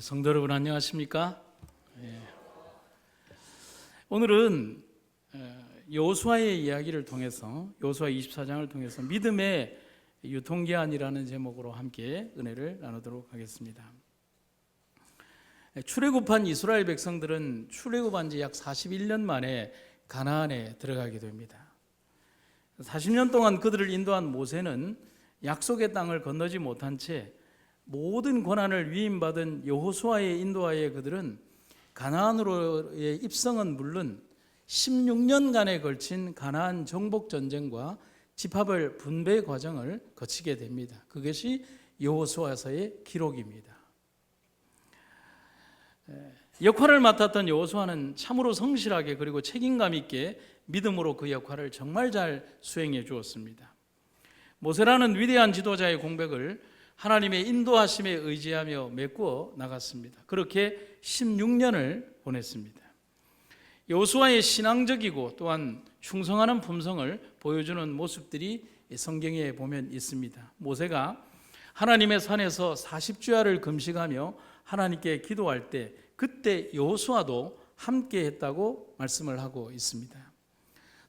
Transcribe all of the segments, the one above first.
성도 여러분 안녕하십니까? 오늘은 여호수아의 이야기를 통해서 여호수아 24장을 통해서 믿음의 유통기한이라는 제목으로 함께 은혜를 나누도록 하겠습니다. 출애굽한 이스라엘 백성들은 출애굽한 지 약 41년 만에 가나안에 들어가게 됩니다. 40년 동안 그들을 인도한 모세는 약속의 땅을 건너지 못한 채 모든 고난을 위임받은 여호수아의 인도하에 그들은 가나안으로의 입성은 물론 16년간에 걸친 가나안 정복 전쟁과 지파별 분배 과정을 거치게 됩니다. 그것이 여호수아서의 기록입니다. 역할을 맡았던 여호수아는 참으로 성실하게 그리고 책임감 있게 믿음으로 그 역할을 정말 잘 수행해 주었습니다. 모세라는 위대한 지도자의 공백을 하나님의 인도하심에 의지하며 메꾸어 나갔습니다. 그렇게 16년을 보냈습니다. 여호수아의 신앙적이고 또한 충성하는 품성을 보여주는 모습들이 성경에 보면 있습니다. 모세가 하나님의 산에서 40주야를 금식하며 하나님께 기도할 때 그때 여호수아도 함께 했다고 말씀을 하고 있습니다.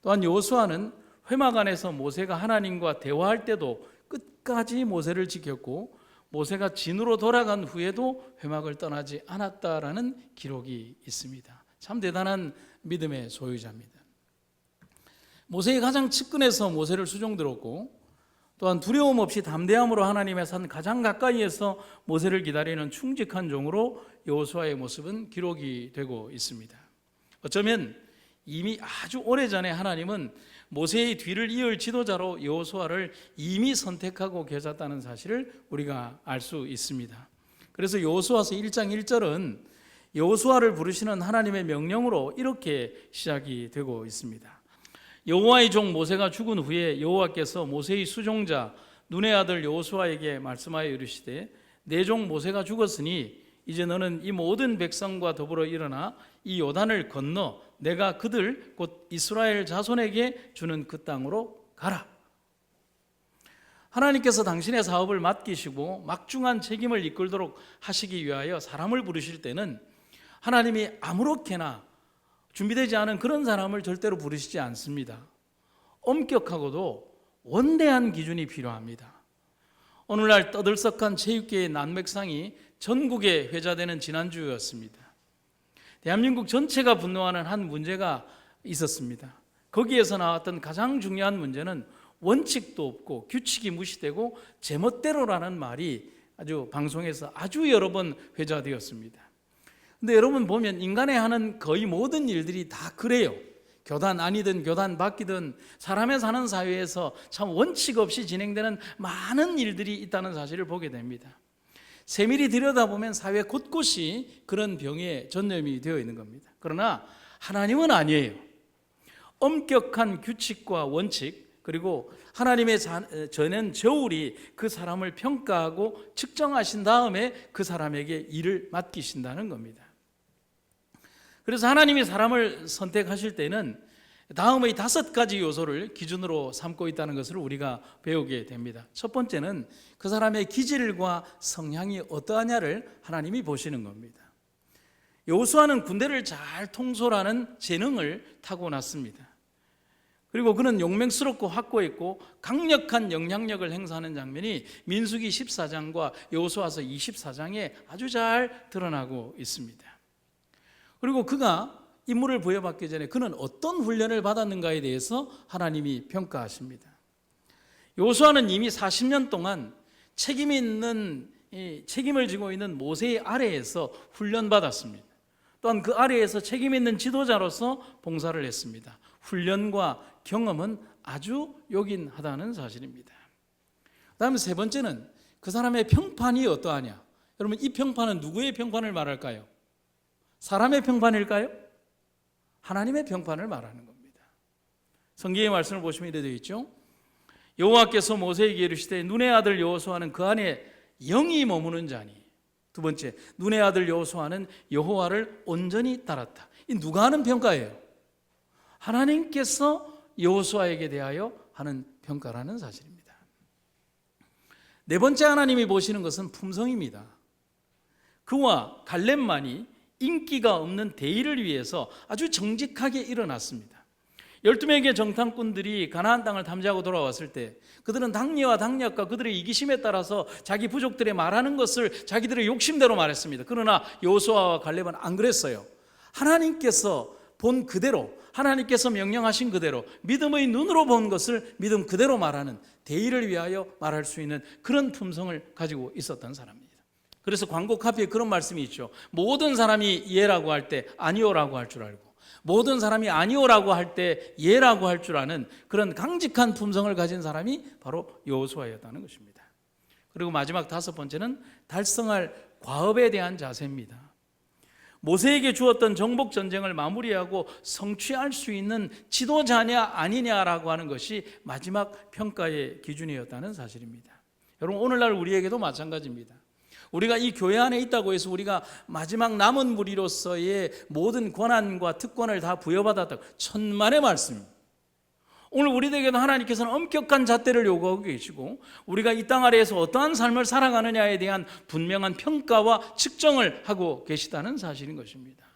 또한 여호수아는 회막 안에서 모세가 하나님과 대화할 때도 끝까지 모세를 지켰고 모세가 진으로 돌아간 후에도 회막을 떠나지 않았다라는 기록이 있습니다. 참 대단한 믿음의 소유자입니다. 모세의 가장 측근에서 모세를 수종들었고 또한 두려움 없이 담대함으로 하나님의 산 가장 가까이에서 모세를 기다리는 충직한 종으로 여호수아의 모습은 기록이 되고 있습니다. 어쩌면 이미 아주 오래전에 하나님은 모세의 뒤를 이을 지도자로 여호수아를 이미 선택하고 계셨다는 사실을 우리가 알 수 있습니다. 그래서 여호수아서 1장 1절은 여호수아를 부르시는 하나님의 명령으로 이렇게 시작이 되고 있습니다. 여호와의 종 모세가 죽은 후에 여호와께서 모세의 수종자 눈의 아들 여호수아에게 말씀하여 이르시되 내 종 모세가 죽었으니 이제 너는 이 모든 백성과 더불어 일어나 이 요단을 건너 내가 그들 곧 이스라엘 자손에게 주는 그 땅으로 가라. 하나님께서 당신의 사업을 맡기시고 막중한 책임을 이끌도록 하시기 위하여 사람을 부르실 때는 하나님이 아무렇게나 준비되지 않은 그런 사람을 절대로 부르시지 않습니다. 엄격하고도 원대한 기준이 필요합니다. 오늘날 떠들썩한 체육계의 난맥상이 전국에 회자되는 지난주였습니다. 대한민국 전체가 분노하는 한 문제가 있었습니다. 거기에서 나왔던 가장 중요한 문제는 원칙도 없고 규칙이 무시되고 제멋대로라는 말이 아주 방송에서 아주 여러 번 회자되었습니다. 근데 여러분 보면 인간의 하는 거의 모든 일들이 다 그래요. 교단 아니든 교단 밖이든 사람의 사는 사회에서 참 원칙 없이 진행되는 많은 일들이 있다는 사실을 보게 됩니다. 세밀히 들여다보면 사회 곳곳이 그런 병에 전염이 되어 있는 겁니다. 그러나 하나님은 아니에요. 엄격한 규칙과 원칙 그리고 하나님의 전엔 저울이 그 사람을 평가하고 측정하신 다음에 그 사람에게 일을 맡기신다는 겁니다. 그래서 하나님이 사람을 선택하실 때는 다음의 5가지 요소를 기준으로 삼고 있다는 것을 우리가 배우게 됩니다. 첫 번째는 그 사람의 기질과 성향이 어떠하냐를 하나님이 보시는 겁니다. 여호수아는 군대를 잘 통솔하는 재능을 타고났습니다. 그리고 그는 용맹스럽고 확고했고 강력한 영향력을 행사하는 장면이 민수기 14장과 여호수아서 24장에 아주 잘 드러나고 있습니다. 그리고 그가 임무를 부여받기 전에 그는 어떤 훈련을 받았는가에 대해서 하나님이 평가하십니다. 여호수아는 이미 40년 동안 책임을 지고 있는 모세의 아래에서 훈련받았습니다. 또한 그 아래에서 책임 있는 지도자로서 봉사를 했습니다. 훈련과 경험은 아주 요긴하다는 사실입니다. 다음 세 번째는 그 사람의 평판이 어떠하냐. 여러분 이 평판은 누구의 평판을 말할까요? 사람의 평판일까요? 하나님의 평판을 말하는 겁니다. 성경의 말씀을 보시면 이렇게 되어 있죠. 여호와께서 모세에게 이르시되 눈의 아들 여호수아는 그 안에 영이 머무는 자니. 두 번째, 눈의 아들 여호수아는 여호와를 온전히 따랐다. 이 누가 하는 평가예요? 하나님께서 여호수아에게 대하여 하는 평가라는 사실입니다. 네 번째 하나님이 보시는 것은 품성입니다. 그와 갈렙만이 인기가 없는 대의를 위해서 아주 정직하게 일어났습니다. 12명의 정탐꾼들이 가나안 땅을 탐지하고 돌아왔을 때 그들은 당리와 당략과 그들의 이기심에 따라서 자기 부족들의 말하는 것을 자기들의 욕심대로 말했습니다. 그러나 여호수아와 갈렙은 안 그랬어요. 하나님께서 본 그대로, 하나님께서 명령하신 그대로 믿음의 눈으로 본 것을 믿음 그대로 말하는, 대의를 위하여 말할 수 있는 그런 품성을 가지고 있었던 사람입니다. 그래서 광고 카피에 그런 말씀이 있죠. 모든 사람이 예라고 할 때 아니오라고 할 줄 알고, 모든 사람이 아니오라고 할 때 예라고 할 줄 아는 그런 강직한 품성을 가진 사람이 바로 여호수아였다는 것입니다. 그리고 마지막 5번째는 달성할 과업에 대한 자세입니다. 모세에게 주었던 정복 전쟁을 마무리하고 성취할 수 있는 지도자냐 아니냐라고 하는 것이 마지막 평가의 기준이었다는 사실입니다. 여러분, 오늘날 우리에게도 마찬가지입니다. 우리가 이 교회 안에 있다고 해서 우리가 마지막 남은 무리로서의 모든 권한과 특권을 다 부여받았다고, 천만의 말씀입니다. 오늘 우리에게도 하나님께서는 엄격한 잣대를 요구하고 계시고 우리가 이 땅 아래에서 어떠한 삶을 살아가느냐에 대한 분명한 평가와 측정을 하고 계시다는 사실인 것입니다.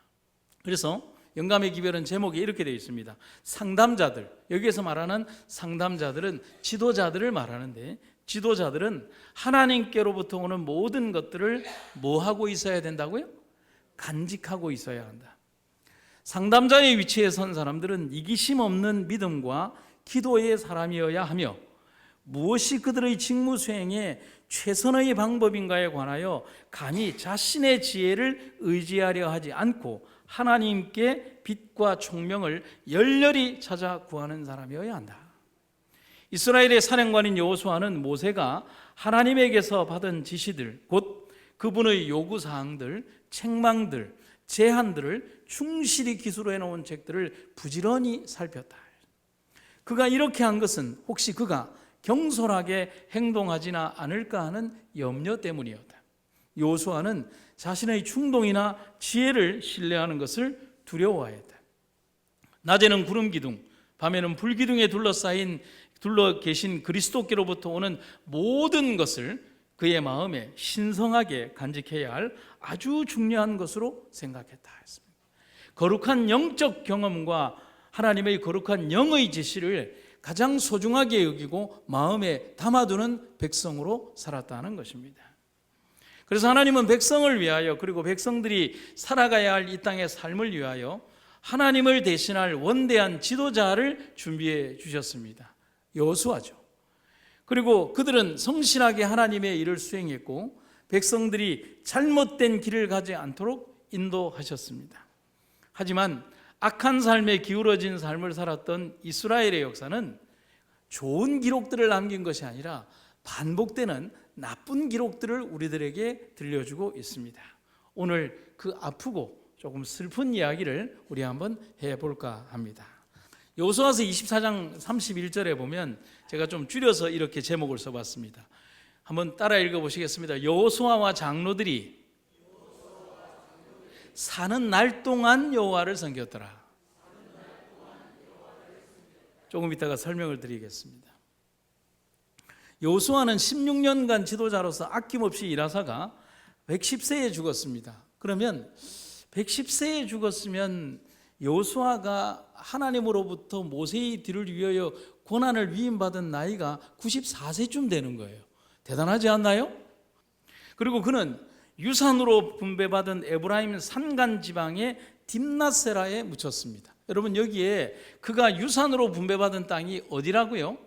그래서 영감의 기별은 제목이 이렇게 되어 있습니다. 상담자들, 여기에서 말하는 상담자들은 지도자들을 말하는데, 지도자들은 하나님께로부터 오는 모든 것들을 뭐 하고 있어야 된다고요? 간직하고 있어야 한다. 상담자의 위치에 선 사람들은 이기심 없는 믿음과 기도의 사람이어야 하며 무엇이 그들의 직무 수행에 최선의 방법인가에 관하여 감히 자신의 지혜를 의지하려 하지 않고 하나님께 빛과 총명을 열렬히 찾아 구하는 사람이어야 한다. 이스라엘의 사령관인 여호수아는 모세가 하나님에게서 받은 지시들, 곧 그분의 요구사항들, 책망들, 제한들을 충실히 기술해 놓은 책들을 부지런히 살폈다. 그가 이렇게 한 것은 혹시 그가 경솔하게 행동하지나 않을까 하는 염려 때문이었다. 여호수아는 자신의 충동이나 지혜를 신뢰하는 것을 두려워했다. 낮에는 구름 기둥, 밤에는 불 기둥에 둘러 계신 그리스도께로부터 오는 모든 것을 그의 마음에 신성하게 간직해야 할 아주 중요한 것으로 생각했다 했습니다. 거룩한 영적 경험과 하나님의 거룩한 영의 지시를 가장 소중하게 여기고 마음에 담아두는 백성으로 살았다는 것입니다. 그래서 하나님은 백성을 위하여, 그리고 백성들이 살아가야 할 이 땅의 삶을 위하여 하나님을 대신할 원대한 지도자를 준비해 주셨습니다. 여호수아죠. 그리고 그들은 성실하게 하나님의 일을 수행했고 백성들이 잘못된 길을 가지 않도록 인도하셨습니다. 하지만 악한 삶에 기울어진 삶을 살았던 이스라엘의 역사는 좋은 기록들을 남긴 것이 아니라 반복되는 나쁜 기록들을 우리들에게 들려주고 있습니다. 오늘 그 아프고 조금 슬픈 이야기를 우리 한번 해볼까 합니다. 여호수아서 24장 31절에 보면 제가 좀 줄여서 이렇게 제목을 써봤습니다. 한번 따라 읽어보시겠습니다. 여호수아와 장로들이 사는 날 동안 여호와를 섬겼더라. 조금 이따가 설명을 드리겠습니다. 여호수아는 16년간 지도자로서 아낌없이 일하다가 110세에 죽었습니다. 그러면 110세에 죽었으면 여호수아가 하나님으로부터 모세의 뒤를 위하여 고난을 위임받은 나이가 94세쯤 되는 거예요. 대단하지 않나요? 그리고 그는 유산으로 분배받은 에브라임 산간 지방의 딥낫세라에 묻혔습니다. 여러분, 여기에 그가 유산으로 분배받은 땅이 어디라고요?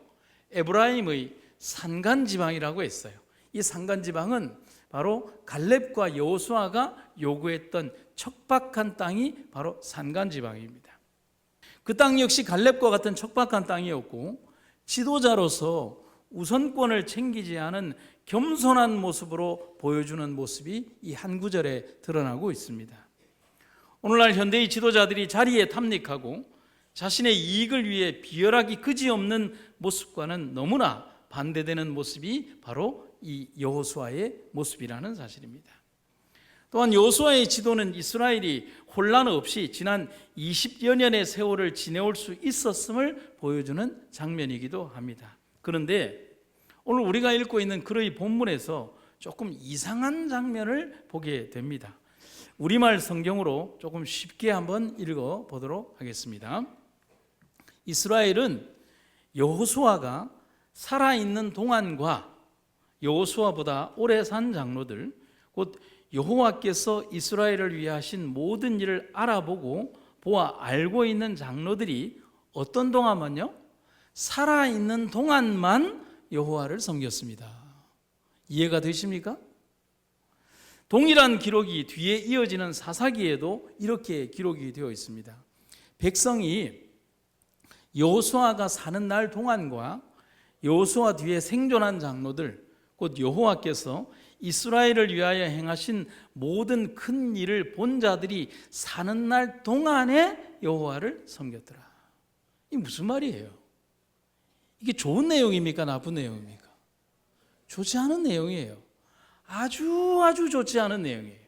에브라임의 산간 지방이라고 했어요. 이 산간 지방은 바로 갈렙과 여호수아가 요구했던 척박한 땅이 바로 산간 지방입니다. 그 땅 역시 갈렙과 같은 척박한 땅이었고 지도자로서 우선권을 챙기지 않은 겸손한 모습으로 보여주는 모습이 이 한 구절에 드러나고 있습니다. 오늘날 현대의 지도자들이 자리에 탐닉하고 자신의 이익을 위해 비열하기 그지없는 모습과는 너무나 반대되는 모습이 바로 이 여호수아의 모습이라는 사실입니다. 또한 여호수아의 지도는 이스라엘이 혼란 없이 지난 20여 년의 세월을 지내올 수 있었음을 보여주는 장면이기도 합니다. 그런데 오늘 우리가 읽고 있는 그의 본문에서 조금 이상한 장면을 보게 됩니다. 우리말 성경으로 조금 쉽게 한번 읽어 보도록 하겠습니다. 이스라엘은 여호수아가 살아있는 동안과 여호수아보다 오래 산 장로들, 곧 여호와께서 이스라엘을 위해 하신 모든 일을 알아보고 보아 알고 있는 장로들이 어떤 동안만요? 살아있는 동안만 여호와를 섬겼습니다. 이해가 되십니까? 동일한 기록이 뒤에 이어지는 사사기에도 이렇게 기록이 되어 있습니다. 백성이 여호수아가 사는 날 동안과 여호수아 뒤에 생존한 장로들, 곧 여호와께서 이스라엘을 위하여 행하신 모든 큰 일을 본 자들이 사는 날 동안에 여호와를 섬겼더라. 이게 무슨 말이에요? 이게 좋은 내용입니까? 나쁜 내용입니까? 좋지 않은 내용이에요. 아주 좋지 않은 내용이에요.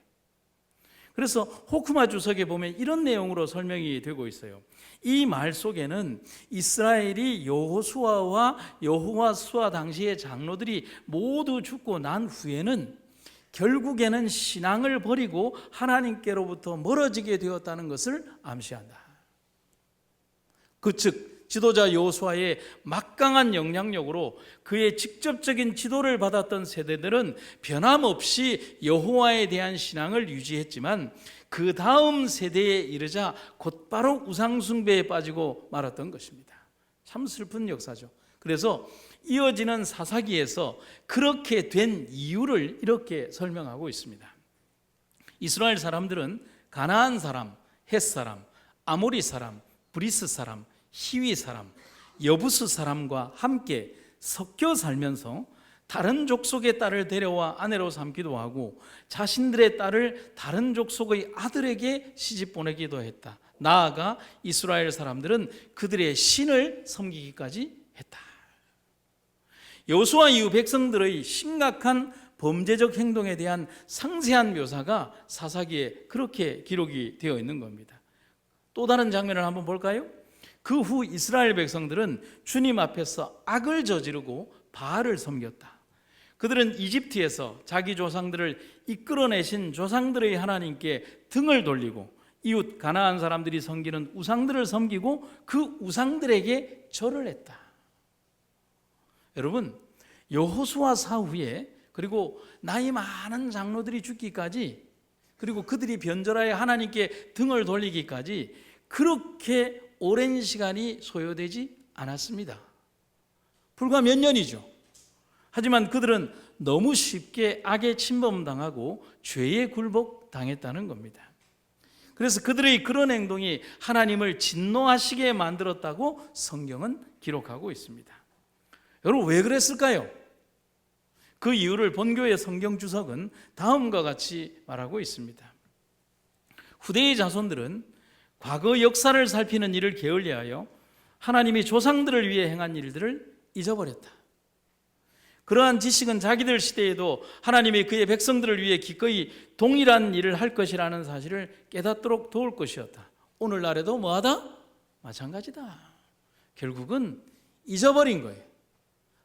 그래서 호크마 주석에 보면 이런 내용으로 설명이 되고 있어요. 이 말 속에는 이스라엘이 여호수아와 여호와수아 당시의 장로들이 모두 죽고 난 후에는 결국에는 신앙을 버리고 하나님께로부터 멀어지게 되었다는 것을 암시한다. 즉 지도자 여호수아의 막강한 영향력으로 그의 직접적인 지도를 받았던 세대들은 변함없이 여호와에 대한 신앙을 유지했지만 그 다음 세대에 이르자 곧바로 우상숭배에 빠지고 말았던 것입니다. 참 슬픈 역사죠. 그래서 이어지는 사사기에서 그렇게 된 이유를 이렇게 설명하고 있습니다. 이스라엘 사람들은 가나안 사람, 헷 사람, 아모리 사람, 브리스 사람, 히위 사람, 여부스 사람과 함께 섞여 살면서 다른 족속의 딸을 데려와 아내로 삼기도 하고 자신들의 딸을 다른 족속의 아들에게 시집 보내기도 했다. 나아가 이스라엘 사람들은 그들의 신을 섬기기까지 했다. 여호수아 이후 백성들의 심각한 범죄적 행동에 대한 상세한 묘사가 사사기에 그렇게 기록이 되어 있는 겁니다. 또 다른 장면을 한번 볼까요? 그 후 이스라엘 백성들은 주님 앞에서 악을 저지르고 바알을 섬겼다. 그들은 이집트에서 자기 조상들을 이끌어내신 조상들의 하나님께 등을 돌리고 이웃 가나안 사람들이 섬기는 우상들을 섬기고 그 우상들에게 절을 했다. 여러분, 여호수아 사후에 그리고 나이 많은 장로들이 죽기까지 그리고 그들이 변절하여 하나님께 등을 돌리기까지 그렇게 오랜 시간이 소요되지 않았습니다. 불과 몇 년이죠. 하지만 그들은 너무 쉽게 악에 침범당하고 죄에 굴복당했다는 겁니다. 그래서 그들의 그런 행동이 하나님을 진노하시게 만들었다고 성경은 기록하고 있습니다. 여러분, 왜 그랬을까요? 그 이유를 본교의 성경 주석은 다음과 같이 말하고 있습니다. 후대의 자손들은 과거 역사를 살피는 일을 게을리하여 하나님이 조상들을 위해 행한 일들을 잊어버렸다. 그러한 지식은 자기들 시대에도 하나님이 그의 백성들을 위해 기꺼이 동일한 일을 할 것이라는 사실을 깨닫도록 도울 것이었다. 오늘날에도 뭐하다? 마찬가지다. 결국은 잊어버린 거예요.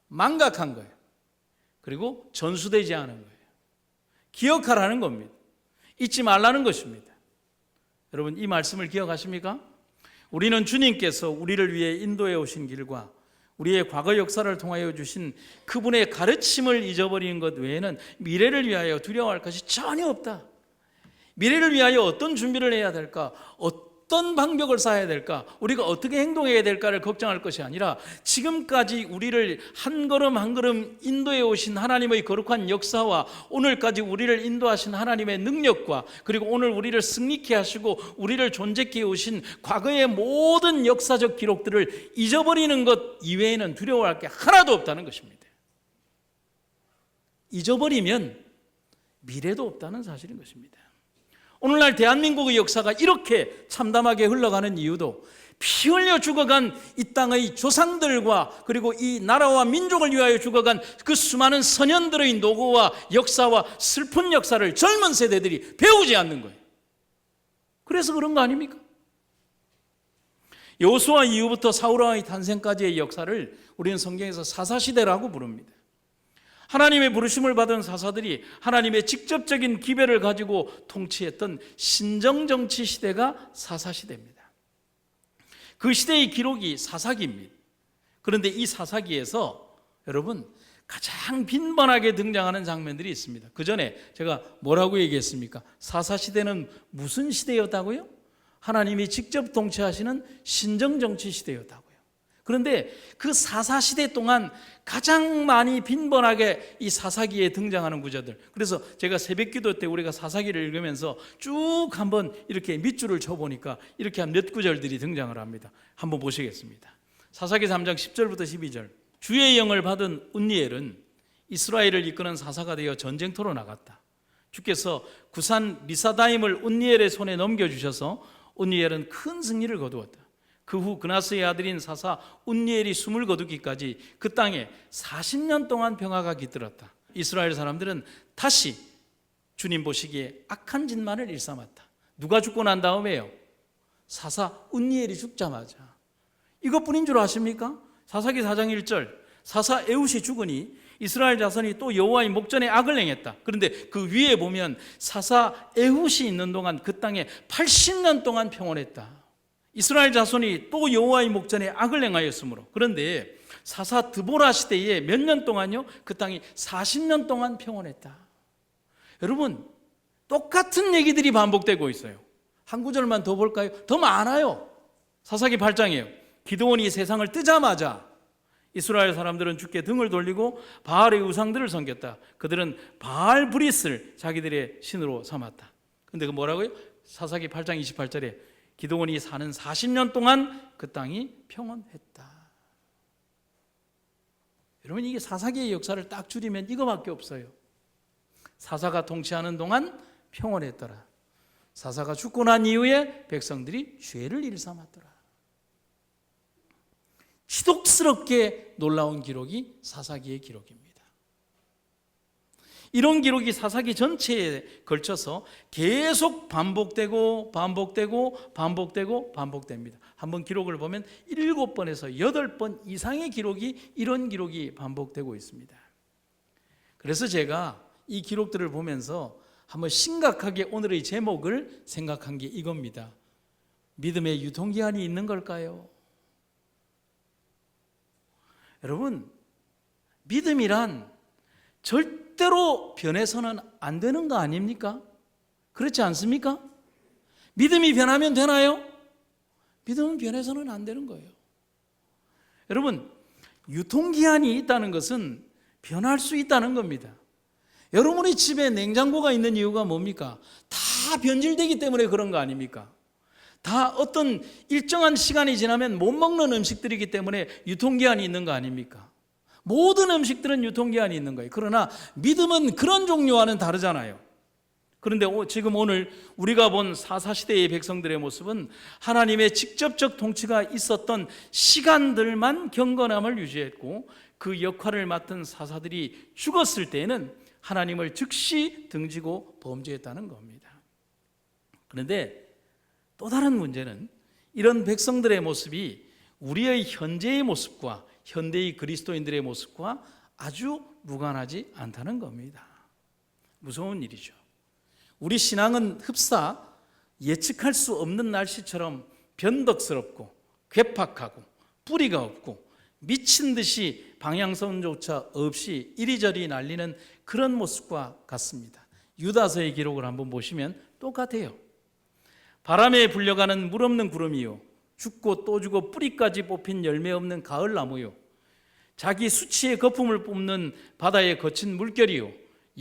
망각한 거예요. 그리고 전수되지 않은 거예요. 기억하라는 겁니다. 잊지 말라는 것입니다. 여러분, 이 말씀을 기억하십니까? 우리는 주님께서 우리를 위해 인도해 오신 길과 우리의 과거 역사를 통하여 주신 그분의 가르침을 잊어버리는 것 외에는 미래를 위하여 두려워할 것이 전혀 없다. 미래를 위하여 어떤 준비를 해야 될까? 어떤 방벽을 쌓아야 될까? 우리가 어떻게 행동해야 될까를 걱정할 것이 아니라 지금까지 우리를 한 걸음 한 걸음 인도해 오신 하나님의 거룩한 역사와 오늘까지 우리를 인도하신 하나님의 능력과 그리고 오늘 우리를 승리케 하시고 우리를 존재케 오신 과거의 모든 역사적 기록들을 잊어버리는 것 이외에는 두려워할 게 하나도 없다는 것입니다. 잊어버리면 미래도 없다는 사실인 것입니다. 오늘날 대한민국의 역사가 이렇게 참담하게 흘러가는 이유도 피 흘려 죽어간 이 땅의 조상들과 그리고 이 나라와 민족을 위하여 죽어간 그 수많은 선현들의 노고와 역사와 슬픈 역사를 젊은 세대들이 배우지 않는 거예요. 그래서 그런 거 아닙니까? 여호수아 이후부터 사울왕의 탄생까지의 역사를 우리는 성경에서 사사시대라고 부릅니다. 하나님의 부르심을 받은 사사들이 하나님의 직접적인 기별을 가지고 통치했던 신정정치 시대가 사사시대입니다. 그 시대의 기록이 사사기입니다. 그런데 이 사사기에서 여러분 가장 빈번하게 등장하는 장면들이 있습니다. 그 전에 제가 뭐라고 얘기했습니까? 사사시대는 무슨 시대였다고요? 하나님이 직접 통치하시는 신정정치 시대였다고요. 그런데 그 사사시대 동안 가장 많이 빈번하게 이 사사기에 등장하는 구절들, 그래서 제가 새벽기도 때 우리가 사사기를 읽으면서 쭉 한번 이렇게 밑줄을 쳐보니까 이렇게 한 몇 구절들이 등장을 합니다. 한번 보시겠습니다. 사사기 3장 10절부터 12절. 주의 영을 받은 운니엘은 이스라엘을 이끄는 사사가 되어 전쟁터로 나갔다. 주께서 구산 리사다임을 운니엘의 손에 넘겨주셔서 운니엘은 큰 승리를 거두었다. 그 후 그나스의 아들인 사사 운니엘이 숨을 거두기까지 그 땅에 40년 동안 평화가 깃들었다. 이스라엘 사람들은 다시 주님 보시기에 악한 짓만을 일삼았다. 누가 죽고 난 다음에요? 사사 운니엘이 죽자마자. 이것뿐인 줄 아십니까? 사사기 4장 1절, 사사 에훗이 죽으니 이스라엘 자손이 또 여호와의 목전에 악을 행했다. 그런데 그 위에 보면 사사 에훗이 있는 동안 그 땅에 80년 동안 평온했다. 이스라엘 자손이 또 여호와의 목전에 악을 행하였으므로. 그런데 사사 드보라 시대에 몇 년 동안요? 그 땅이 40년 동안 평온했다. 여러분, 똑같은 얘기들이 반복되고 있어요. 한 구절만 더 볼까요? 더 많아요. 사사기 8장이에요. 기드온이 세상을 뜨자마자 이스라엘 사람들은 주께 등을 돌리고 바알의 우상들을 섬겼다. 그들은 바알 브릿을 자기들의 신으로 삼았다. 근데 그 뭐라고요? 사사기 8장 28절에 기드온이 사는 40년 동안 그 땅이 평온했다. 여러분, 이게 사사기의 역사를 딱 줄이면 이거밖에 없어요. 사사가 통치하는 동안 평온했더라. 사사가 죽고 난 이후에 백성들이 죄를 일삼았더라. 지독스럽게 놀라운 기록이 사사기의 기록입니다. 이런 기록이 사사기 전체에 걸쳐서 계속 반복되고 반복됩니다. 한번 기록을 보면 7번에서 8번 이상의 기록이, 이런 기록이 반복되고 있습니다. 그래서 제가 이 기록들을 보면서 한번 심각하게 오늘의 제목을 생각한 게 이겁니다. 믿음의 유통기한이 있는 걸까요? 여러분, 믿음이란 절대로 변해서는 안 되는 거 아닙니까? 그렇지 않습니까? 믿음이 변하면 되나요? 믿음은 변해서는 안 되는 거예요. 여러분, 유통기한이 있다는 것은 변할 수 있다는 겁니다. 여러분의 집에 냉장고가 있는 이유가 뭡니까? 다 변질되기 때문에 그런 거 아닙니까? 다 어떤 일정한 시간이 지나면 못 먹는 음식들이기 때문에 유통기한이 있는 거 아닙니까? 모든 음식들은 유통기한이 있는 거예요. 그러나 믿음은 그런 종류와는 다르잖아요. 그런데 지금 오늘 우리가 본 사사시대의 백성들의 모습은 하나님의 직접적 통치가 있었던 시간들만 경건함을 유지했고, 그 역할을 맡은 사사들이 죽었을 때에는 하나님을 즉시 등지고 범죄했다는 겁니다. 그런데 또 다른 문제는 이런 백성들의 모습이 우리의 현재의 모습과 현대의 그리스도인들의 모습과 아주 무관하지 않다는 겁니다. 무서운 일이죠. 우리 신앙은 흡사 예측할 수 없는 날씨처럼 변덕스럽고 괴팍하고 뿌리가 없고 미친 듯이 방향성조차 없이 이리저리 날리는 그런 모습과 같습니다. 유다서의 기록을 한번 보시면 똑같아요. 바람에 불려가는 물 없는 구름이요, 죽고 또 죽어 뿌리까지 뽑힌 열매 없는 가을나무요, 자기 수치의 거품을 뿜는 바다의 거친 물결이요,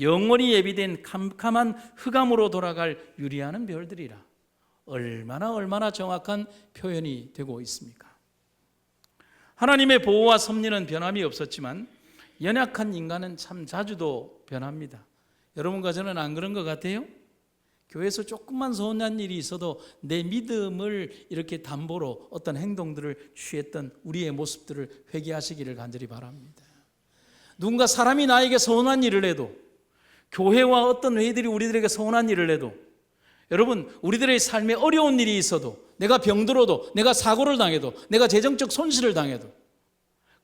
영원히 예비된 캄캄한 흑암으로 돌아갈 유리하는 별들이라. 얼마나 정확한 표현이 되고 있습니까? 하나님의 보호와 섭리는 변함이 없었지만 연약한 인간은 참 자주도 변합니다. 여러분과 저는 안 그런 것 같아요? 교회에서 조금만 서운한 일이 있어도 내 믿음을 이렇게 담보로 어떤 행동들을 취했던 우리의 모습들을 회개하시기를 간절히 바랍니다. 누군가 사람이 나에게 서운한 일을 해도, 교회와 어떤 회의들이 우리들에게 서운한 일을 해도, 여러분, 우리들의 삶에 어려운 일이 있어도, 내가 병들어도, 내가 사고를 당해도, 내가 재정적 손실을 당해도,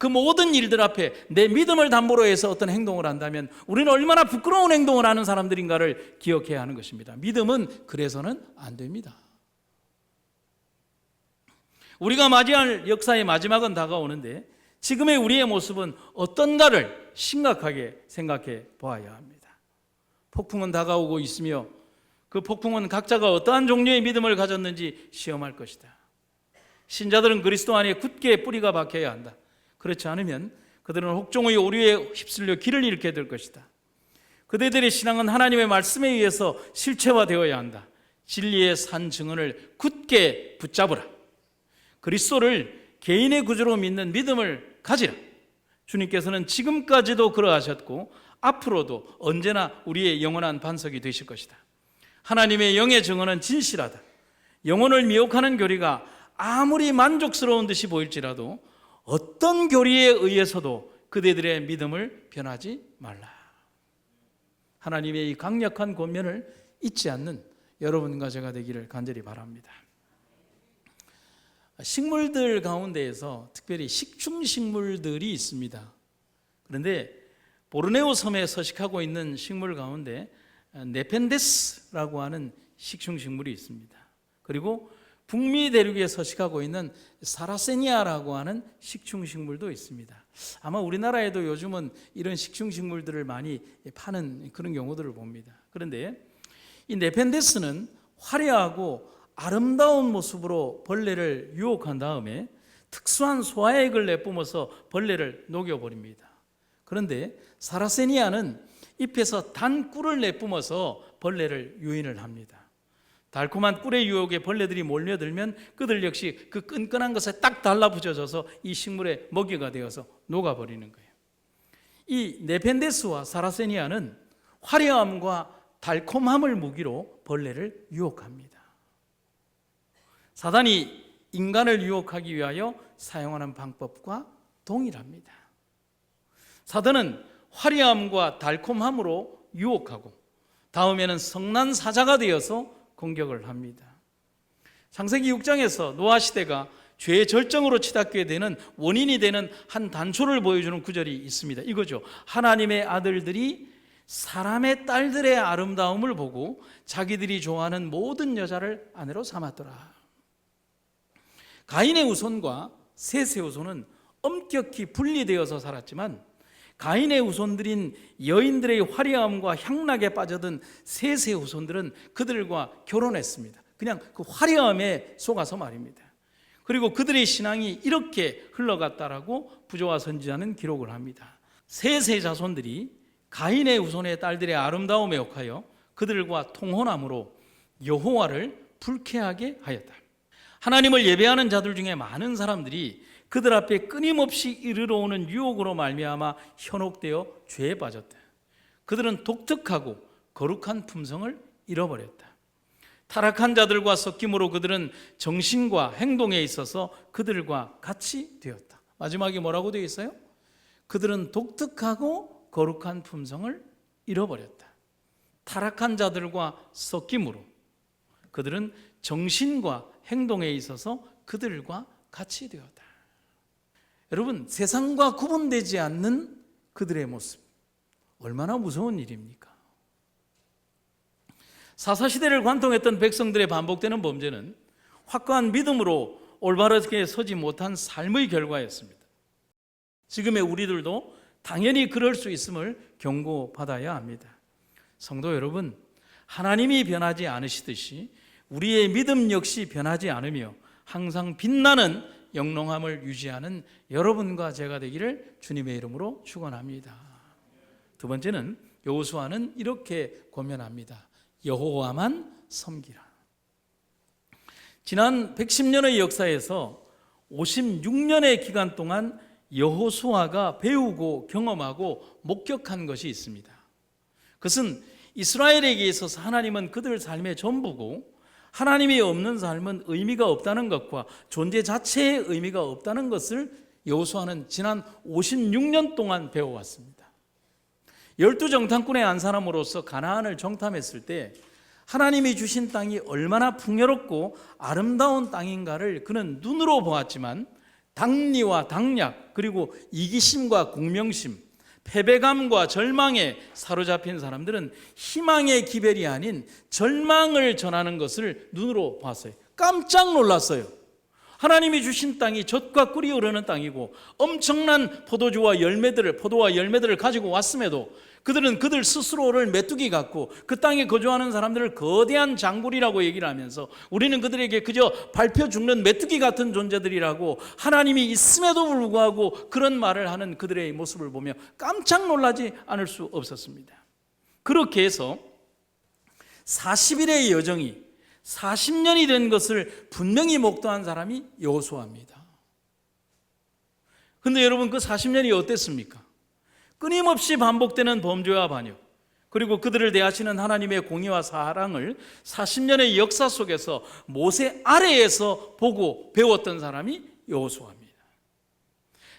그 모든 일들 앞에 내 믿음을 담보로 해서 어떤 행동을 한다면 우리는 얼마나 부끄러운 행동을 하는 사람들인가를 기억해야 하는 것입니다. 믿음은 그래서는 안 됩니다. 우리가 맞이할 역사의 마지막은 다가오는데 지금의 우리의 모습은 어떤가를 심각하게 생각해 보아야 합니다. 폭풍은 다가오고 있으며 그 폭풍은 각자가 어떠한 종류의 믿음을 가졌는지 시험할 것이다. 신자들은 그리스도 안에 굳게 뿌리가 박혀야 한다. 그렇지 않으면 그들은 혹종의 오류에 휩쓸려 길을 잃게 될 것이다. 그대들의 신앙은 하나님의 말씀에 의해서 실체화되어야 한다. 진리의 산 증언을 굳게 붙잡으라. 그리스도를 개인의 구주로 믿는 믿음을 가지라. 주님께서는 지금까지도 그러하셨고 앞으로도 언제나 우리의 영원한 반석이 되실 것이다. 하나님의 영의 증언은 진실하다. 영혼을 미혹하는 교리가 아무리 만족스러운 듯이 보일지라도 어떤 교리에 의해서도 그대들의 믿음을 변하지 말라. 하나님의 이 강력한 권면을 잊지 않는 여러분과 제가 되기를 간절히 바랍니다. 식물들 가운데에서 특별히 식충식물들이 있습니다. 그런데 보르네오 섬에 서식하고 있는 식물 가운데 네펜데스라고 하는 식충식물이 있습니다. 그리고 북미 대륙에 서식하고 있는 사라세니아라고 하는 식충식물도 있습니다. 아마 우리나라에도 요즘은 이런 식충식물들을 많이 파는 그런 경우들을 봅니다. 그런데 이 네펜데스는 화려하고 아름다운 모습으로 벌레를 유혹한 다음에 특수한 소화액을 내뿜어서 벌레를 녹여버립니다. 그런데 사라세니아는 잎에서 단 꿀을 내뿜어서 벌레를 유인을 합니다. 달콤한 꿀의 유혹에 벌레들이 몰려들면 그들 역시 그 끈끈한 것에 딱 달라붙어져서 이 식물의 먹이가 되어서 녹아버리는 거예요. 이 네펜데스와 사라세니아는 화려함과 달콤함을 무기로 벌레를 유혹합니다. 사단이 인간을 유혹하기 위하여 사용하는 방법과 동일합니다. 사단은 화려함과 달콤함으로 유혹하고 다음에는 성난 사자가 되어서 공격을 합니다. 창세기 6장에서 노아 시대가 죄의 절정으로 치닫게 되는 원인이 되는 한 단초를 보여주는 구절이 있습니다. 이거죠. 하나님의 아들들이 사람의 딸들의 아름다움을 보고 자기들이 좋아하는 모든 여자를 아내로 삼았더라. 가인의 후손과 셋의 후손은 엄격히 분리되어서 살았지만 가인의 후손들인 여인들의 화려함과 향락에 빠져든 셋의 후손들은 그들과 결혼했습니다. 그냥 그 화려함에 속아서 말입니다. 그리고 그들의 신앙이 이렇게 흘러갔다라고 부조와 선지자는 기록을 합니다. 셋의 자손들이 가인의 후손의 딸들의 아름다움에 욕하여 그들과 통혼함으로 여호와를 불쾌하게 하였다. 하나님을 예배하는 자들 중에 많은 사람들이 그들 앞에 끊임없이 이르러 오는 유혹으로 말미암아 현혹되어 죄에 빠졌다. 그들은 독특하고 거룩한 품성을 잃어버렸다. 타락한 자들과 섞임으로 그들은 정신과 행동에 있어서 그들과 같이 되었다. 마지막에 뭐라고 되어 있어요? 그들은 독특하고 거룩한 품성을 잃어버렸다. 타락한 자들과 섞임으로 그들은 정신과 행동에 있어서 그들과 같이 되었다. 여러분, 세상과 구분되지 않는 그들의 모습, 얼마나 무서운 일입니까? 사사시대를 관통했던 백성들의 반복되는 범죄는 확고한 믿음으로 올바르게 서지 못한 삶의 결과였습니다. 지금의 우리들도 당연히 그럴 수 있음을 경고받아야 합니다. 성도 여러분, 하나님이 변하지 않으시듯이 우리의 믿음 역시 변하지 않으며 항상 빛나는 영롱함을 유지하는 여러분과 제가 되기를 주님의 이름으로 축원합니다. 두 번째는 여호수아는 이렇게 권면합니다. 여호와만 섬기라. 지난 110년의 역사에서 56년의 기간 동안 여호수아가 배우고 경험하고 목격한 것이 있습니다. 그것은 이스라엘에게 있어서 하나님은 그들 삶의 전부고 하나님이 없는 삶은 의미가 없다는 것과 존재 자체의 의미가 없다는 것을 여호수아는 지난 56년 동안 배워왔습니다. 12정탐꾼의 한 사람으로서 가나안을 정탐했을 때 하나님이 주신 땅이 얼마나 풍요롭고 아름다운 땅인가를 그는 눈으로 보았지만 당리와 당략, 그리고 이기심과 공명심, 패배감과 절망에 사로잡힌 사람들은 희망의 기별이 아닌 절망을 전하는 것을 눈으로 봤어요. 깜짝 놀랐어요. 하나님이 주신 땅이 젖과 꿀이 흐르는 땅이고 엄청난 포도와 열매들을 가지고 왔음에도 그들은 그들 스스로를 메뚜기 같고 그 땅에 거주하는 사람들을 거대한 장군이라고 얘기를 하면서 우리는 그들에게 그저 밟혀 죽는 메뚜기 같은 존재들이라고, 하나님이 있음에도 불구하고 그런 말을 하는 그들의 모습을 보며 깜짝 놀라지 않을 수 없었습니다. 그렇게 해서 40일의 여정이 40년이 된 것을 분명히 목도한 사람이 여호수아입니다. 그런데 여러분, 그 40년이 어땠습니까? 끊임없이 반복되는 범죄와 반역, 그리고 그들을 대하시는 하나님의 공의와 사랑을 40년의 역사 속에서 모세 아래에서 보고 배웠던 사람이 여호수아입니다.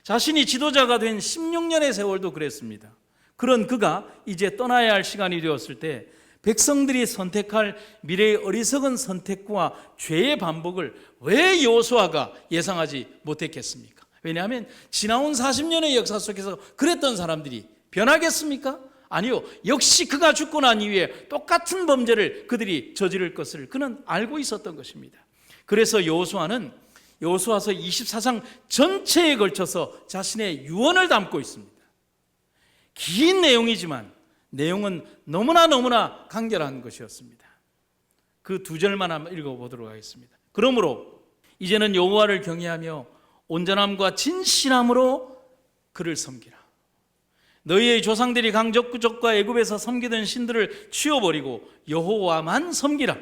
자신이 지도자가 된 16년의 세월도 그랬습니다. 그런 그가 이제 떠나야 할 시간이 되었을 때 백성들이 선택할 미래의 어리석은 선택과 죄의 반복을 왜 여호수아가 예상하지 못했겠습니까? 왜냐하면 지나온 40년의 역사 속에서 그랬던 사람들이 변하겠습니까? 아니요. 역시 그가 죽고 난 이후에 똑같은 범죄를 그들이 저지를 것을 그는 알고 있었던 것입니다. 그래서 여호수아는 여호수아서 24장 전체에 걸쳐서 자신의 유언을 담고 있습니다. 긴 내용이지만 내용은 너무나 간결한 것이었습니다. 그 두 절만 한번 읽어보도록 하겠습니다. 그러므로 이제는 여호와를 경외하며 온전함과 진실함으로 그를 섬기라. 너희의 조상들이 강적구적과 애굽에서 섬기던 신들을 치워버리고 여호와만 섬기라.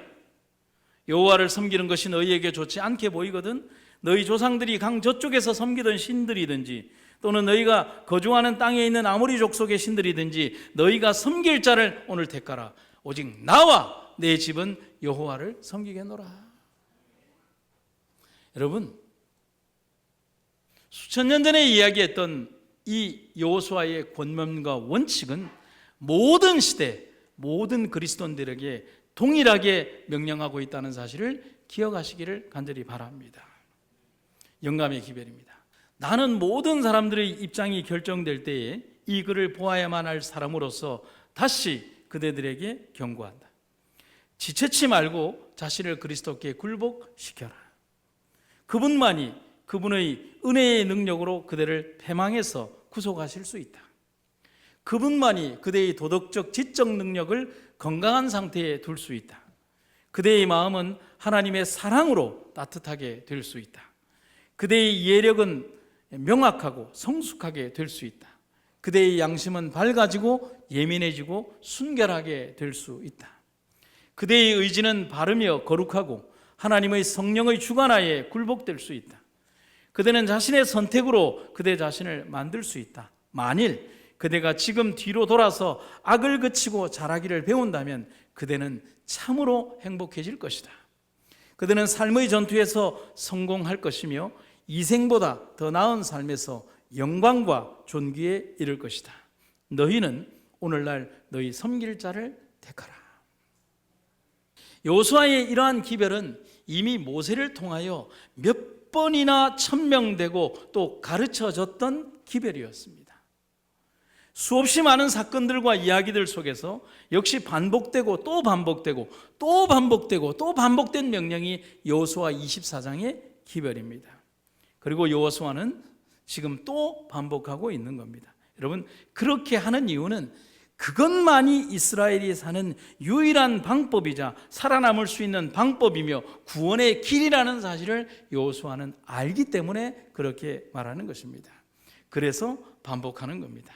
여호와를 섬기는 것이 너희에게 좋지 않게 보이거든 너희 조상들이 강 저쪽에서 섬기던 신들이든지 또는 너희가 거주하는 땅에 있는 아모리 족속의 신들이든지 너희가 섬길 자를 오늘 택하라. 오직 나와 내 집은 여호와를 섬기겠노라. 여러분, 수천 년 전에 이야기했던 이 여호수아의 권면과 원칙은 모든 시대, 모든 그리스도인들에게 동일하게 명령하고 있다는 사실을 기억하시기를 간절히 바랍니다. 영감의 기별입니다. 나는 모든 사람들의 입장이 결정될 때에 이 글을 보아야만 할 사람으로서 다시 그대들에게 경고한다. 지체치 말고 자신을 그리스도께 굴복시켜라. 그분만이 그분의 은혜의 능력으로 그대를 패망해서 구속하실 수 있다. 그분만이 그대의 도덕적 지적 능력을 건강한 상태에 둘 수 있다. 그대의 마음은 하나님의 사랑으로 따뜻하게 될 수 있다. 그대의 이해력은 명확하고 성숙하게 될 수 있다. 그대의 양심은 밝아지고 예민해지고 순결하게 될 수 있다. 그대의 의지는 바르며 거룩하고 하나님의 성령의 주관하에 굴복될 수 있다. 그대는 자신의 선택으로 그대 자신을 만들 수 있다. 만일 그대가 지금 뒤로 돌아서 악을 그치고 잘하기를 배운다면 그대는 참으로 행복해질 것이다. 그대는 삶의 전투에서 성공할 것이며 이생보다 더 나은 삶에서 영광과 존귀에 이를 것이다. 너희는 오늘날 너희 섬길 자를 택하라. 여호수아의 이러한 기별은 이미 모세를 통하여 몇 번이나 천명되고 또 가르쳐졌던 기별이었습니다. 수없이 많은 사건들과 이야기들 속에서 역시 반복되고 또 반복되고 또 반복되고 또 반복된 명령이 여호수아 24장의 기별입니다. 그리고 여호수아는 지금 또 반복하고 있는 겁니다. 여러분, 그렇게 하는 이유는 그것만이 이스라엘이 사는 유일한 방법이자 살아남을 수 있는 방법이며 구원의 길이라는 사실을 여호수아는 알기 때문에 그렇게 말하는 것입니다. 그래서 반복하는 겁니다.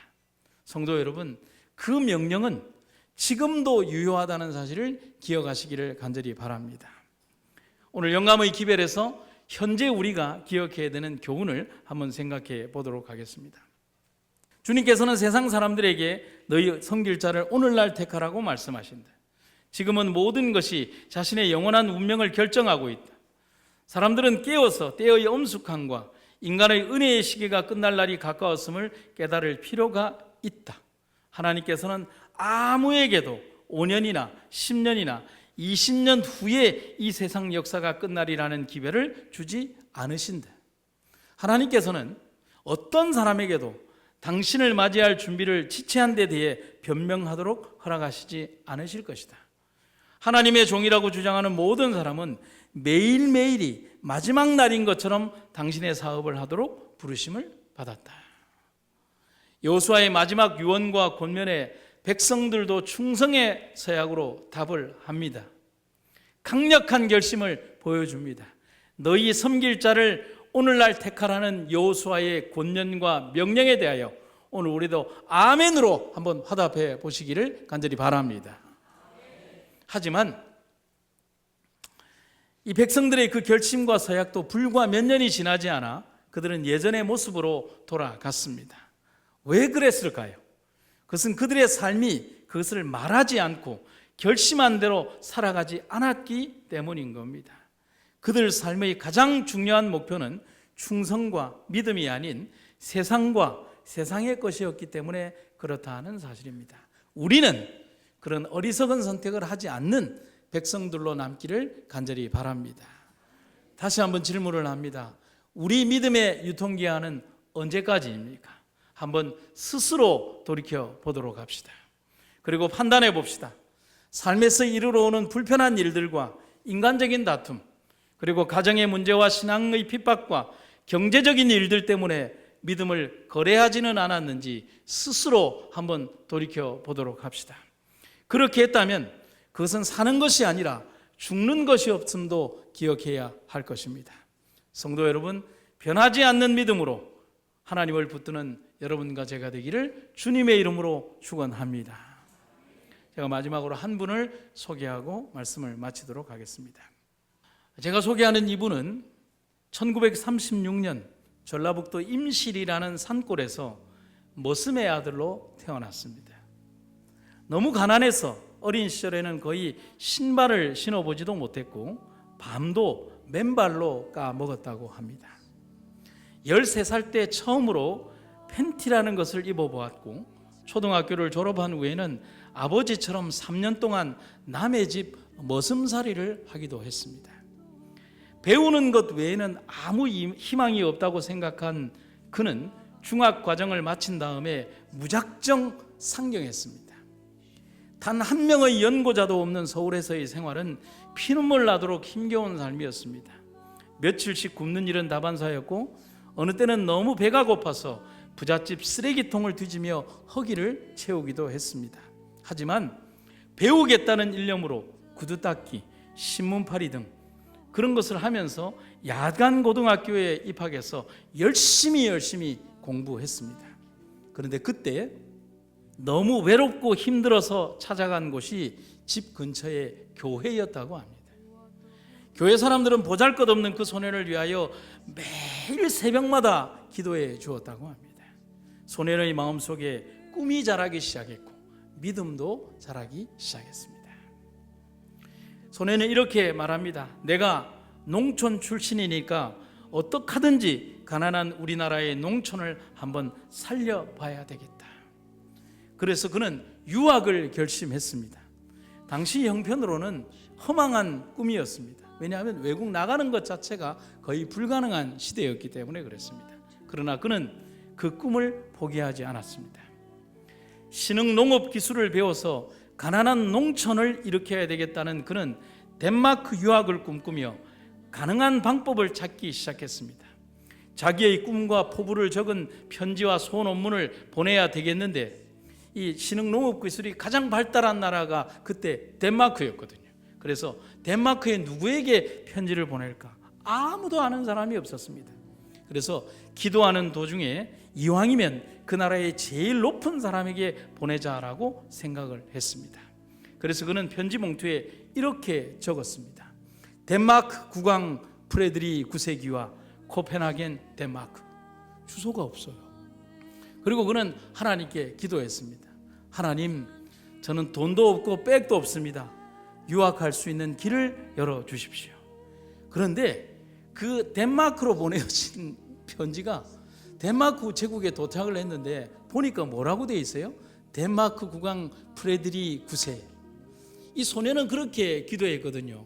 성도 여러분, 그 명령은 지금도 유효하다는 사실을 기억하시기를 간절히 바랍니다. 오늘 영감의 기별에서 현재 우리가 기억해야 되는 교훈을 한번 생각해 보도록 하겠습니다. 주님께서는 세상 사람들에게 너희 섬길 자를 오늘날 택하라고 말씀하신다. 지금은 모든 것이 자신의 영원한 운명을 결정하고 있다. 사람들은 깨어서 때의 엄숙함과 인간의 은혜의 시기가 끝날 날이 가까웠음을 깨달을 필요가 있다. 하나님께서는 아무에게도 5년이나 10년이나 20년 후에 이 세상 역사가 끝날이라는 기별을 주지 않으신다. 하나님께서는 어떤 사람에게도 당신을 맞이할 준비를 지체한 데 대해 변명하도록 허락하시지 않으실 것이다. 하나님의 종이라고 주장하는 모든 사람은 매일매일이 마지막 날인 것처럼 당신의 사업을 하도록 부르심을 받았다. 여호수아의 마지막 유언과 권면에 백성들도 충성의 서약으로 답을 합니다. 강력한 결심을 보여줍니다. 너희 섬길 자를 오늘날 택하라는 여호수아의 권면과 명령에 대하여 오늘 우리도 아멘으로 한번 화답해 보시기를 간절히 바랍니다. 하지만 이 백성들의 그 결심과 서약도 불과 몇 년이 지나지 않아 그들은 예전의 모습으로 돌아갔습니다. 왜 그랬을까요? 그것은 그들의 삶이 그것을 말하지 않고 결심한 대로 살아가지 않았기 때문인 겁니다. 그들 삶의 가장 중요한 목표는 충성과 믿음이 아닌 세상과 세상의 것이었기 때문에 그렇다는 사실입니다. 우리는 그런 어리석은 선택을 하지 않는 백성들로 남기를 간절히 바랍니다. 다시 한번 질문을 합니다. 우리 믿음의 유통기한은 언제까지입니까? 한번 스스로 돌이켜 보도록 합시다. 그리고 판단해 봅시다. 삶에서 이르러 오는 불편한 일들과 인간적인 다툼, 그리고 가정의 문제와 신앙의 핍박과 경제적인 일들 때문에 믿음을 거래하지는 않았는지 스스로 한번 돌이켜 보도록 합시다. 그렇게 했다면 그것은 사는 것이 아니라 죽는 것이 없음도 기억해야 할 것입니다. 성도 여러분, 변하지 않는 믿음으로 하나님을 붙드는 여러분과 제가 되기를 주님의 이름으로 축원합니다. 제가 마지막으로 한 분을 소개하고 말씀을 마치도록 하겠습니다. 제가 소개하는 이분은 1936년 전라북도 임실이라는 산골에서 머슴의 아들로 태어났습니다. 너무 가난해서 어린 시절에는 거의 신발을 신어보지도 못했고 밤도 맨발로 까먹었다고 합니다. 13살 때 처음으로 팬티라는 것을 입어보았고 초등학교를 졸업한 후에는 아버지처럼 3년 동안 남의 집 머슴살이를 하기도 했습니다. 배우는 것 외에는 아무 희망이 없다고 생각한 그는 중학과정을 마친 다음에 무작정 상경했습니다. 단 한 명의 연고자도 없는 서울에서의 생활은 피눈물 나도록 힘겨운 삶이었습니다. 며칠씩 굶는 일은 다반사였고 어느 때는 너무 배가 고파서 부잣집 쓰레기통을 뒤지며 허기를 채우기도 했습니다. 하지만 배우겠다는 일념으로 구두 닦기, 신문팔이 등 그런 것을 하면서 야간 고등학교에 입학해서 열심히 공부했습니다. 그런데 그때 너무 외롭고 힘들어서 찾아간 곳이 집 근처의 교회였다고 합니다. 교회 사람들은 보잘것없는 그 소년을 위하여 매일 새벽마다 기도해 주었다고 합니다. 소년의 마음속에 꿈이 자라기 시작했고 믿음도 자라기 시작했습니다. 소년은 이렇게 말합니다. 내가 농촌 출신이니까 어떻게든지 가난한 우리나라의 농촌을 한번 살려봐야 되겠다. 그래서 그는 유학을 결심했습니다. 당시 형편으로는 허망한 꿈이었습니다. 왜냐하면 외국 나가는 것 자체가 거의 불가능한 시대였기 때문에 그랬습니다. 그러나 그는 그 꿈을 포기하지 않았습니다. 신흥 농업 기술을 배워서 가난한 농촌을 일으켜야 되겠다는 그는 덴마크 유학을 꿈꾸며 가능한 방법을 찾기 시작했습니다. 자기의 꿈과 포부를 적은 편지와 소논문을 보내야 되겠는데 이 신흥 농업 기술이 가장 발달한 나라가 그때 덴마크였거든요. 그래서 덴마크에 누구에게 편지를 보낼까? 아무도 아는 사람이 없었습니다. 그래서 기도하는 도중에 이왕이면 그 나라의 제일 높은 사람에게 보내자라고 생각을 했습니다. 그래서 그는 편지 봉투에 이렇게 적었습니다. 덴마크 국왕 프레드리 9세기와 코펜하겐 덴마크. 주소가 없어요. 그리고 그는 하나님께 기도했습니다. 하나님, 저는 돈도 없고 백도 없습니다. 유학할 수 있는 길을 열어주십시오. 그런데 그 덴마크로 보내어진 편지가 덴마크 우체국에 도착을 했는데 보니까 뭐라고 되어 있어요? 덴마크 국왕 프레드리 9세. 이 소년은 그렇게 기도했거든요.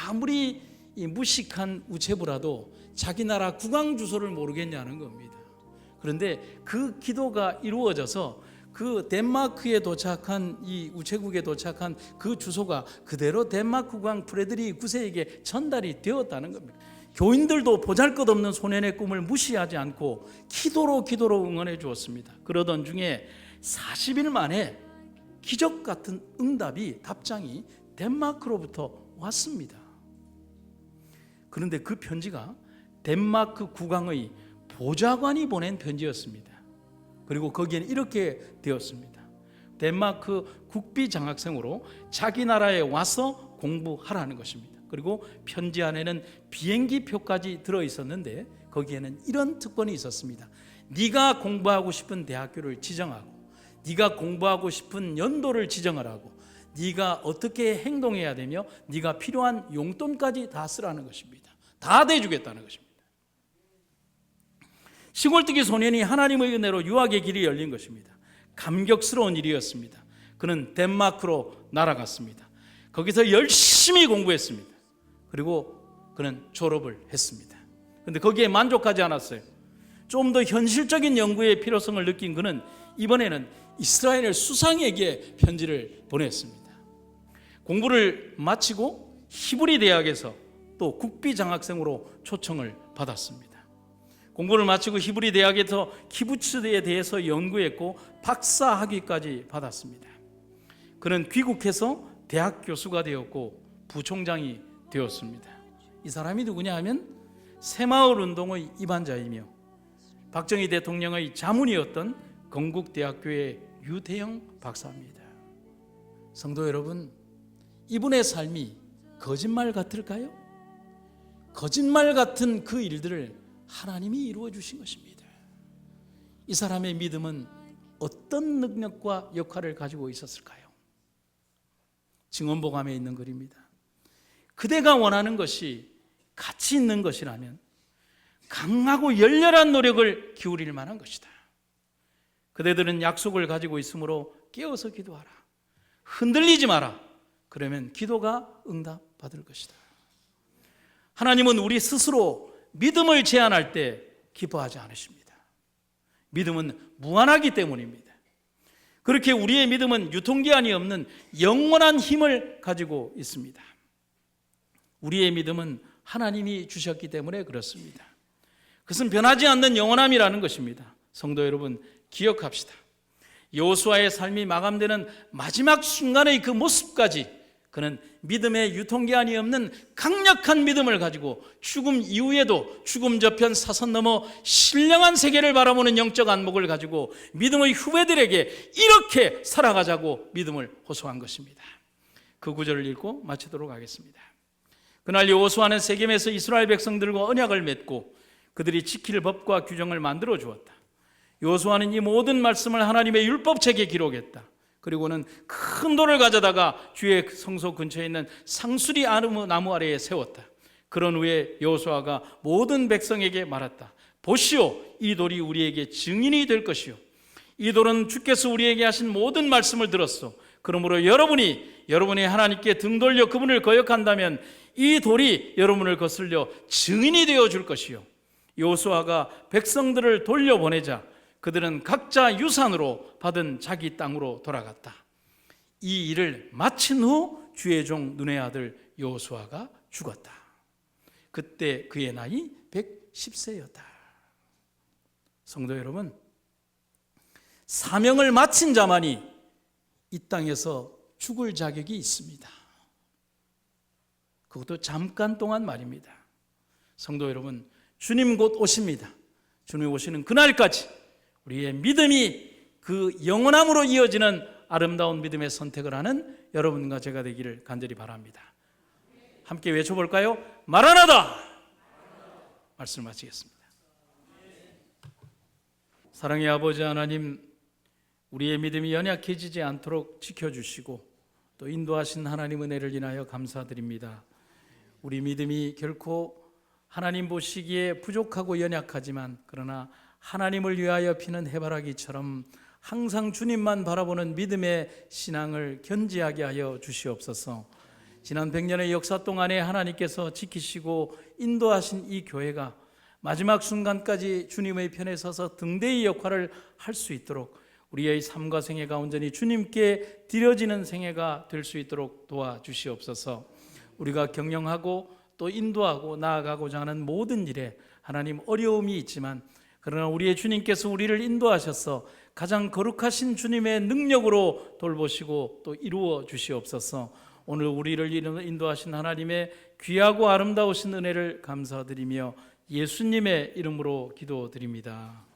아무리 이 무식한 우체부라도 자기 나라 국왕 주소를 모르겠냐는 겁니다. 그런데 그 기도가 이루어져서 그 덴마크에 도착한 이 우체국에 도착한 그 주소가 그대로 덴마크 국왕 프레드리히 9세에게 전달이 되었다는 겁니다. 교인들도 보잘것없는 소년의 꿈을 무시하지 않고 기도로 응원해 주었습니다. 그러던 중에 40일 만에 기적 같은 응답이, 답장이 덴마크로부터 왔습니다. 그런데 그 편지가 덴마크 국왕의 보좌관이 보낸 편지였습니다. 그리고 거기에는 이렇게 되었습니다. 덴마크 국비 장학생으로 자기 나라에 와서 공부하라는 것입니다. 그리고 편지 안에는 비행기 표까지 들어있었는데 거기에는 이런 특권이 있었습니다. 네가 공부하고 싶은 대학교를 지정하고, 네가 공부하고 싶은 연도를 지정하라고, 네가 어떻게 행동해야 되며 네가 필요한 용돈까지 다 쓰라는 것입니다. 다 대주겠다는 것입니다. 시골뜨기 소년이 하나님의 은혜로 유학의 길이 열린 것입니다. 감격스러운 일이었습니다. 그는 덴마크로 날아갔습니다. 거기서 열심히 공부했습니다. 그리고 그는 졸업을 했습니다. 그런데 거기에 만족하지 않았어요. 좀 더 현실적인 연구의 필요성을 느낀 그는 이번에는 이스라엘 수상에게 편지를 보냈습니다. 공부를 마치고 히브리 대학에서 또 국비 장학생으로 초청을 받았습니다. 공부를 마치고 히브리 대학에서 키부츠에 대해서 연구했고 박사 학위까지 받았습니다. 그는 귀국해서 대학 교수가 되었고 부총장이 되었습니다. 이 사람이 누구냐 하면 새마을 운동의 이반자이며 박정희 대통령의 자문이었던 건국대학교의 유태영 박사입니다. 성도 여러분, 이분의 삶이 거짓말 같을까요? 거짓말 같은 그 일들을 하나님이 이루어 주신 것입니다. 이 사람의 믿음은 어떤 능력과 역할을 가지고 있었을까요? 증언보감에 있는 글입니다. 그대가 원하는 것이 가치 있는 것이라면 강하고 열렬한 노력을 기울일 만한 것이다. 그대들은 약속을 가지고 있으므로 깨어서 기도하라. 흔들리지 마라. 그러면 기도가 응답받을 것이다. 하나님은 우리 스스로 믿음을 제한할 때 기뻐하지 않으십니다. 믿음은 무한하기 때문입니다. 그렇게 우리의 믿음은 유통기한이 없는 영원한 힘을 가지고 있습니다. 우리의 믿음은 하나님이 주셨기 때문에 그렇습니다. 그것은 변하지 않는 영원함이라는 것입니다. 성도 여러분, 기억합시다. 여호수아의 삶이 마감되는 마지막 순간의 그 모습까지 그는 믿음의 유통기한이 없는 강력한 믿음을 가지고 죽음 이후에도 죽음 저편 사선 넘어 신령한 세계를 바라보는 영적 안목을 가지고 믿음의 후배들에게 이렇게 살아가자고 믿음을 호소한 것입니다. 그 구절을 읽고 마치도록 하겠습니다. 그날 여호수아는 세겜에서 이스라엘 백성들과 언약을 맺고 그들이 지킬 법과 규정을 만들어 주었다. 여호수아는 이 모든 말씀을 하나님의 율법책에 기록했다. 그리고는 큰 돌을 가져다가 주의 성소 근처에 있는 상수리 나무 아래에 세웠다. 그런 후에 여호수아가 모든 백성에게 말했다. 보시오, 이 돌이 우리에게 증인이 될 것이요, 이 돌은 주께서 우리에게 하신 모든 말씀을 들었소. 그러므로 여러분이 하나님께 등 돌려 그분을 거역한다면 이 돌이 여러분을 거슬려 증인이 되어 줄 것이요. 여호수아가 백성들을 돌려보내자 그들은 각자 유산으로 받은 자기 땅으로 돌아갔다. 이 일을 마친 후 주의 종 눈의 아들 여호수아가 죽었다. 그때 그의 나이 110세였다. 성도 여러분, 사명을 마친 자만이 이 땅에서 죽을 자격이 있습니다. 그것도 잠깐 동안 말입니다. 성도 여러분, 주님 곧 오십니다. 주님 오시는 그날까지 우리의 믿음이 그 영원함으로 이어지는 아름다운 믿음의 선택을 하는 여러분과 제가 되기를 간절히 바랍니다. 함께 외쳐볼까요? 마라나다! 말씀을 마치겠습니다. 사랑의 아버지 하나님, 우리의 믿음이 연약해지지 않도록 지켜주시고 또 인도하신 하나님 은혜를 인하여 감사드립니다. 우리 믿음이 결코 하나님 보시기에 부족하고 연약하지만 그러나 하나님을 위하여 피는 해바라기처럼 항상 주님만 바라보는 믿음의 신앙을 견지하게 하여 주시옵소서. 지난 100년의 역사 동안에 하나님께서 지키시고 인도하신 이 교회가 마지막 순간까지 주님의 편에 서서 등대의 역할을 할 수 있도록 우리의 삶과 생애가 온전히 주님께 드려지는 생애가 될 수 있도록 도와주시옵소서. 우리가 경영하고 또 인도하고 나아가고자 하는 모든 일에 하나님 어려움이 있지만, 그러나 우리의 주님께서 우리를 인도하셔서 가장 거룩하신 주님의 능력으로 돌보시고 또 이루어 주시옵소서. 오늘 우리를 인도하신 하나님의 귀하고 아름다우신 은혜를 감사드리며 예수님의 이름으로 기도드립니다.